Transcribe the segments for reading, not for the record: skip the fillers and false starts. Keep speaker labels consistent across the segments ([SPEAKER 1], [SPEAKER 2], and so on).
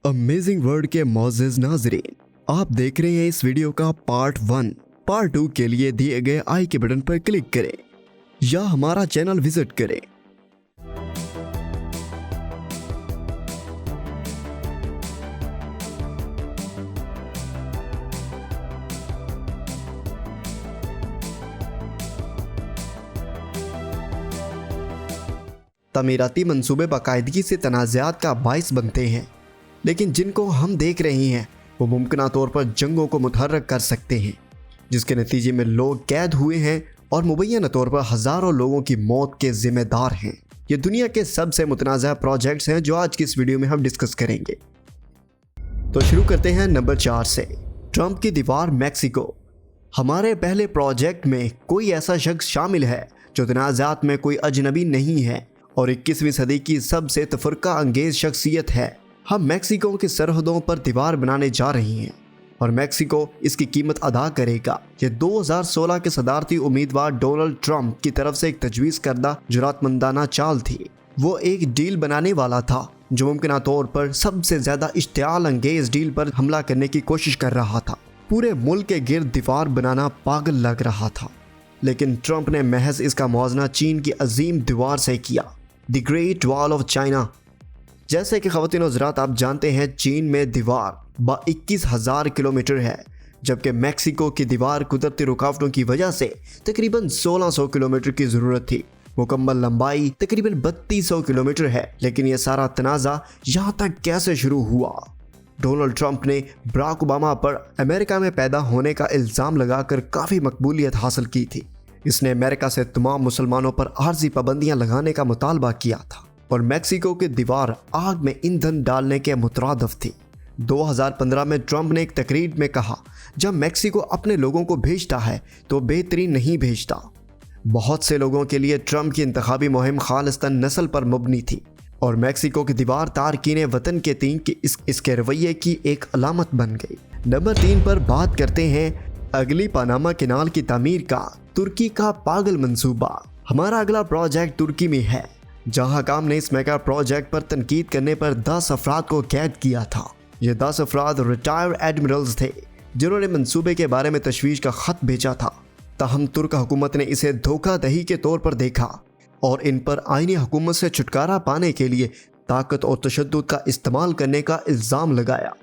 [SPEAKER 1] Amazing world के मौजूद नाजरीन, आप देख रहे हैं इस वीडियो का पार्ट 1। पार्ट 2 के लिए दिए गए आई के बटन पर क्लिक करें या हमारा चैनल विजिट करें। तमीराती मंसूबे बाकायदगी से तनाज़ात का बाइस बनते हैं, लेकिन जिनको हम देख रहे हैं वो मुमकिन तौर पर जंगों को मुतहर्रिक कर सकते हैं, जिसके नतीजे में लोग कैद हुए हैं और मुबैना तौर पर हज़ारों लोगों की मौत के ज़िम्मेदार हैं। ये दुनिया के सबसे मुतनाज़ा प्रोजेक्ट्स हैं जो आज की इस वीडियो में हम डिस्कस करेंगे। तो शुरू करते हैं नंबर 4 से। ट्रंप की दीवार मैक्सिको। हमारे पहले प्रोजेक्ट में कोई ऐसा शख्स शामिल है जो तनाज़ात में कोई अजनबी नहीं है और 21वीं सदी की सबसे तफरका अंगेज शख्सियत है। हम मैक्सिको की सरहदों पर दीवार बनाने जा रहे हैं और मैक्सिको इसकी कीमत अदा करेगा। ये 2016 के सदारती उम्मीदवार डोनाल्ड ट्रंप की तरफ से एक तजवीज़ करदा जुरातमंदाना चाल थी। वो एक डील बनाने वाला था जो मुमकिन तौर पर सबसे ज़्यादा इश्तियाल अंगेज डील पर हमला करने की कोशिश कर रहा था। पूरे मुल्क के गिर्द दीवार बनाना पागल लग रहा था, लेकिन ट्रंप ने महज इसका मुआवजा चीन की अजीम दीवार से किया, the great wall of China. जैसे कि ख़वातीन और हज़रात आप जानते हैं, चीन में दीवार 21,000 किलोमीटर है, जबकि मैक्सिको की दीवार कुदरती रुकावटों की वजह से तकरीबन 1600 किलोमीटर की ज़रूरत थी। मुकम्मल लंबाई तकरीबन 3200 किलोमीटर है। लेकिन यह सारा तनाज़ा यहाँ तक कैसे शुरू हुआ? डोनाल्ड ट्रंप ने बराक ओबामा पर अमेरिका में पैदा होने का इल्ज़ाम लगाकर काफ़ी मकबूलियत हासिल की थी। इसने अमेरिका से तमाम मुसलमानों पर आर्जी पाबंदियां लगाने का मुतालबा किया था और मैक्सिको की दीवार आग में ईंधन डालने के मुतरादिफ थी। 2015 में ट्रंप ने एक तकरीर में कहा, जब मैक्सिको अपने लोगों को भेजता है तो बेहतरीन नहीं भेजता। बहुत से लोगों के लिए ट्रंप की इंतखाबी मुहिम खालिस्तान नस्ल पर मबनी थी और मैक्सिको की दीवार तारकीन वतन के तीन की इसके रवैये की एक अलामत बन गई। नंबर 3 पर बात करते हैं अगली पनामा कैनाल की तामीर का तुर्की का पागल मंसूबा। हमारा अगला प्रोजेक्ट तुर्की में है, जहां काम ने इस मेगा प्रोजेक्ट पर तनकीद करने पर 10 अफराद को कैद किया था। ये 10 अफराद रिटायर्ड एडमिरल्स थे जिन्होंने मंसूबे के बारे में तशवीश का खत भेजा था। ताहम तुर्क हुकूमत ने इसे धोखाधही के तौर पर देखा और इन पर आईनी हुकूमत से छुटकारा पाने के लिए ताकत और तशद्दुद का इस्तेमाल करने का इल्ज़ाम लगाया।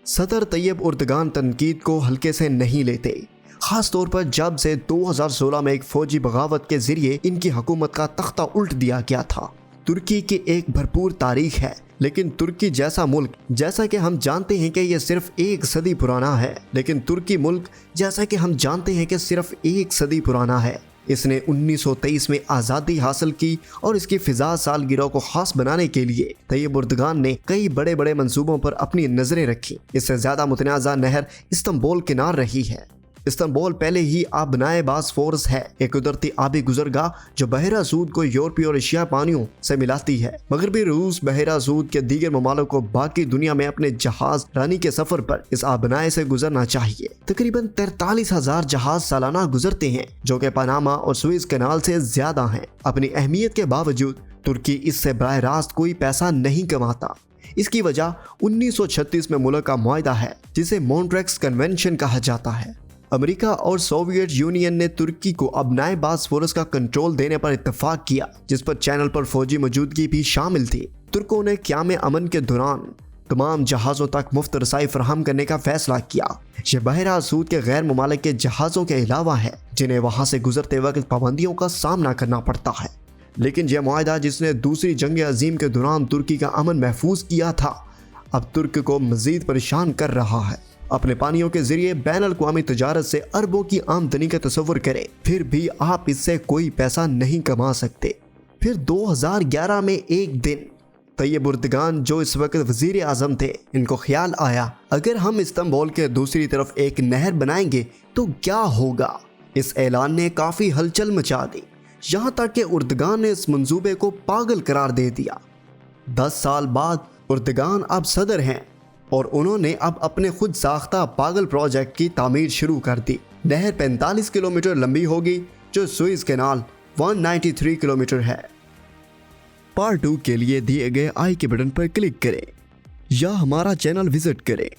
[SPEAKER 1] सदर तैयब उर्दगान तनकीद को हल्के से नहीं लेते, खास तौर पर जब से 2016 में एक फौजी बगावत के जरिए इनकी हुकूमत का तख्ता उल्ट दिया गया था। तुर्की की एक भरपूर तारीख है, लेकिन तुर्की जैसा मुल्क, जैसा कि हम जानते हैं कि यह सिर्फ 1 सदी पुराना है, लेकिन तुर्की मुल्क जैसा कि हम जानते हैं कि सिर्फ 1 सदी पुराना है। इसने 1923 में आज़ादी हासिल की और इसकी फिजा सालगिरह को खास बनाने के लिए तैयब उर्दगान ने कई बड़े बड़े मंसूबों पर अपनी नजरें रखी। इससे ज़्यादा मुतनाज़ा नहर इस्तांबुल किनार रही है। इस्तांबुल पहले ही आबनाए बासफोरस है, एक कुदरती आबी गुजरगाह जो बहरा सूद को यूरोपीय और एशिया पानियों से मिलाती है। मगरबी रूस बहरा सूद के दीगर ममालिक को बाकी दुनिया में अपने जहाज रानी के सफर पर इस आबनाए से गुजरना चाहिए। तकरीबन 43,000 जहाज सालाना गुजरते हैं, जो कि पनामा और सुएज कैनाल से ज्यादा हैं। अपनी अहमियत के बावजूद तुर्की इससे बराह रास्त कोई पैसा नहीं कमाता। इसकी वजह 1936 में मुल्क का मुआहदा है, जिसे मॉन्ट्रेक्स कन्वेंशन कहा जाता है। अमेरिका और सोवियत यूनियन ने तुर्की को आबनाए बासफोरस का कंट्रोल देने पर इत्तेफाक किया, जिस पर चैनल पर फौजी मौजूदगी भी शामिल थी। तुर्कों ने क़याम अमन के दौरान तमाम जहाज़ों तक मुफ्त रसाई फराहम करने का फैसला किया। यह बहरा सूद के गैर ममालिक के जहाज़ों के अलावा है जिन्हें वहाँ से गुजरते वक्त पाबंदियों का सामना करना पड़ता है। लेकिन यह मुआहदा, जिसने दूसरी जंग अजीम के दौरान तुर्की का अमन महफूज किया था, अब तुर्क को मजीद परेशान कर रहा है। अपने पानियों के जरिए बैन अल-अक़वामी तजारत से अरबों की आमदनी का तसव्वुर करें, फिर भी आप इससे कोई पैसा नहीं कमा सकते। फिर 2011 में एक दिन तैयब उर्दगान, जो इस वक्त वजीर आज़म थे, इनको ख्याल आया, अगर हम इस्तांबुल के दूसरी तरफ एक नहर बनाएंगे तो क्या होगा। इस ऐलान ने काफ़ी हलचल मचा दी, यहाँ तक कि उर्दगान ने इस मंसूबे को पागल करार दे दिया। 10 साल बाद उर्दगान अब सदर हैं और उन्होंने अब अपने खुद साख्ता पागल प्रोजेक्ट की तामीर शुरू कर दी। नहर 45 किलोमीटर लंबी होगी, जो सुएज कैनाल 193 किलोमीटर है। पार्ट 2 के लिए दिए गए आई के बटन पर क्लिक करें या हमारा चैनल विजिट करें।